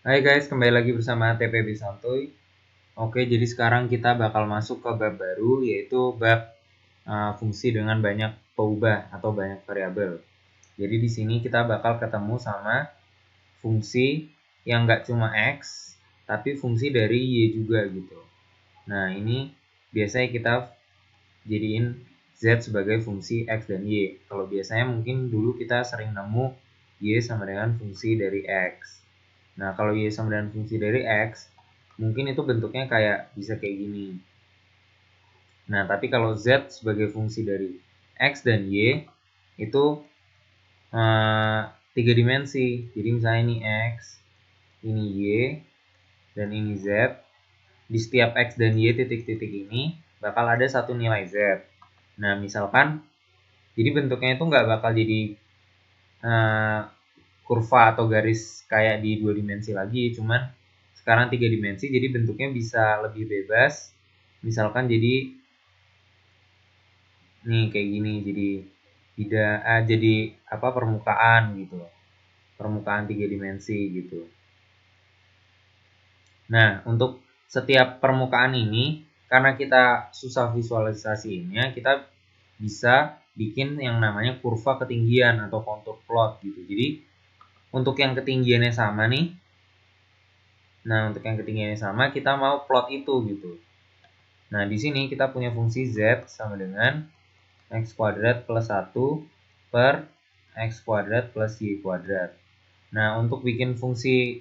Hai guys, kembali lagi bersama TPB Santuy. Oke, jadi sekarang kita bakal masuk ke bab baru, yaitu bab fungsi dengan banyak peubah atau banyak variabel. Jadi di sini kita bakal ketemu sama fungsi yang nggak cuma X, tapi fungsi dari Y juga gitu. Nah, ini biasanya kita jadiin Z sebagai fungsi X dan Y. Kalau biasanya mungkin dulu kita sering nemu Y sama dengan fungsi dari X. Nah, kalau Y sama dengan fungsi dari X, mungkin itu bentuknya kayak bisa kayak gini. Nah, tapi kalau Z sebagai fungsi dari X dan Y, itu 3 dimensi. Jadi misalnya ini X, ini Y, dan ini Z. Di setiap X dan Y titik-titik ini, bakal ada satu nilai Z. Nah, misalkan, jadi bentuknya itu nggak bakal jadi kurva atau garis kayak di 2 dimensi lagi, cuman sekarang 3 dimensi, jadi bentuknya bisa lebih bebas. Misalkan jadi nih kayak gini, jadi tidak jadi apa, permukaan gitu, permukaan 3 dimensi gitu. Nah, untuk setiap permukaan ini, karena kita susah visualisasinya, kita bisa bikin yang namanya kurva ketinggian atau contour plot gitu. Jadi untuk yang ketinggiannya sama nih, nah untuk yang ketinggiannya sama, kita mau plot itu gitu. Nah, di sini kita punya fungsi Z sama dengan X kuadrat plus 1 per X kuadrat plus Y kuadrat. Nah, untuk bikin fungsi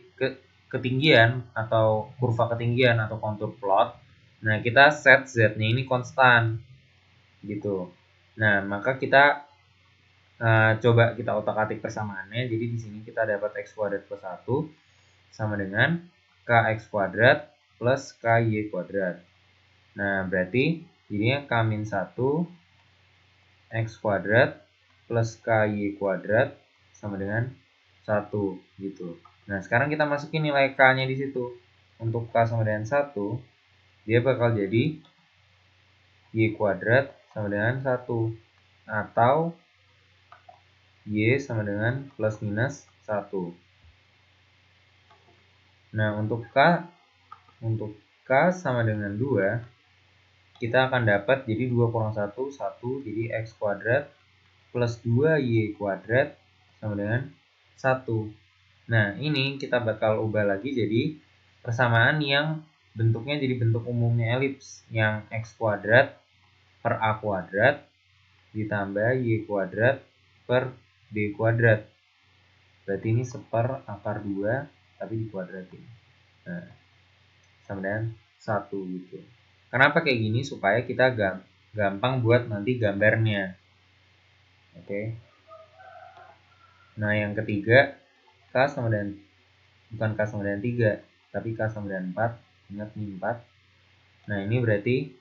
ketinggian atau kurva ketinggian atau kontur plot, nah kita set Z-nya ini konstan gitu. Nah, maka kita coba kita otak-atik persamaannya. Jadi di sini kita dapat X kuadrat plus 1 sama dengan KX kuadrat plus KY kuadrat. Nah, berarti jadinya K-1 X kuadrat plus KY kuadrat sama dengan 1 gitu. Nah, sekarang kita masukin nilai K-nya di situ. Untuk K sama dengan 1, dia bakal jadi Y kuadrat sama dengan 1. Atau Y sama dengan plus minus 1. Nah, untuk K sama dengan 2, kita akan dapat jadi 2 kurang 1, 1, jadi X kuadrat plus 2Y kuadrat sama dengan 1. Nah, ini kita bakal ubah lagi jadi persamaan yang bentuknya jadi bentuk umumnya elips, yang X kuadrat per A kuadrat ditambah Y kuadrat per B kuadrat. Berarti ini seper akar 2 tapi dikuadratin. Nah, sama dengan 1 gitu. Kenapa kayak gini? Supaya kita gampang buat nanti gambarnya. Oke. Nah, yang ketiga, K sama dengan, bukan K sama dengan 3, tapi K sama dengan 4. Ingat nih 4. Nah, ini berarti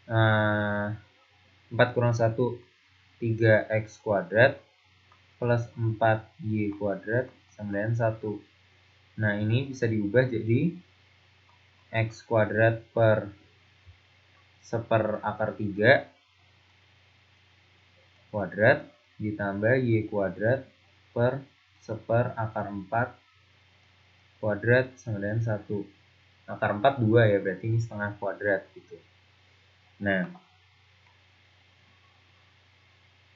4 kurang 1, 3X kuadrat plus 4Y kuadrat sama dengan 1. Nah, ini bisa diubah jadi X kuadrat per seper akar 3 kuadrat ditambah Y kuadrat per seper akar 4 kuadrat sama dengan 1. Akar 4 2 ya, berarti ini setengah kuadrat gitu. Nah,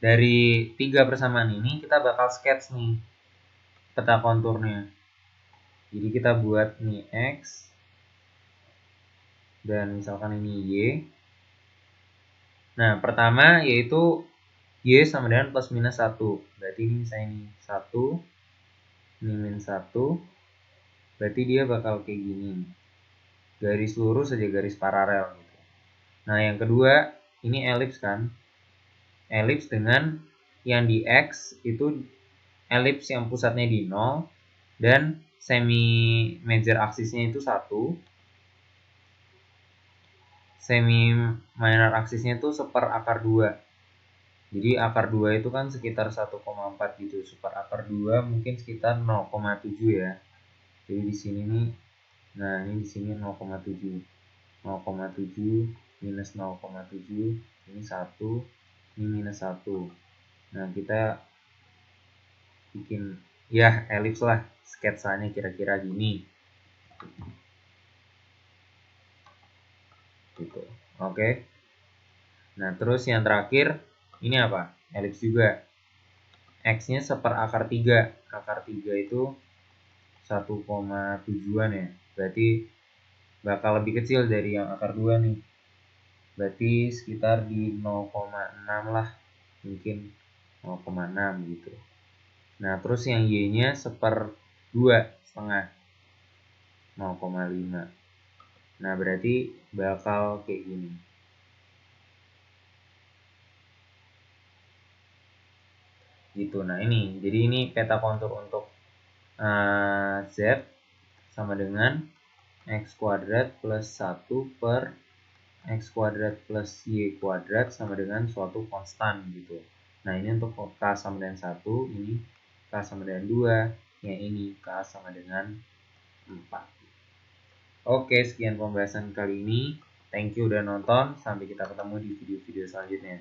dari 3 persamaan ini kita bakal sketch nih peta konturnya. Jadi kita buat nih X dan misalkan ini Y. Nah, pertama yaitu Y sama dengan plus minus 1. Berarti ini misalnya ini 1, ini minus 1. Berarti dia bakal kayak gini. Garis lurus saja, garis paralel gitu. Nah, yang kedua, ini elips kan. Elips dengan yang di X itu elips yang pusatnya di 0 dan semi major aksisnya itu 1. Semi minor aksisnya itu seper akar 2. Jadi akar 2 itu kan sekitar 1,4 gitu. Seper akar 2 mungkin sekitar 0,7 ya. Jadi di sini nih, nah ini di sini 0,7. 0,7 minus 0,7, ini 1, ini minus 1. Nah, kita bikin ya elips lah, sketsanya kira-kira gini gitu. Oke. Nah terus yang terakhir ini apa, elips juga, x-nya seperakar 3. Akar 3 itu 1,7an ya, berarti bakal lebih kecil dari yang akar 2 nih, berarti sekitar di 0,6 lah, mungkin 0,6 gitu. Nah terus yang y nya 1/2, 0,5. Nah berarti bakal kayak gini gitu. Nah ini, jadi ini peta kontur untuk z sama dengan x kuadrat plus 1 per x kuadrat plus y kuadrat sama dengan suatu konstan gitu. Nah ini untuk k sama dengan 1, ini k sama dengan 2, yang ini k sama dengan 4. Oke, sekian pembahasan kali ini. Thank you udah nonton, sampai kita ketemu di video-video selanjutnya.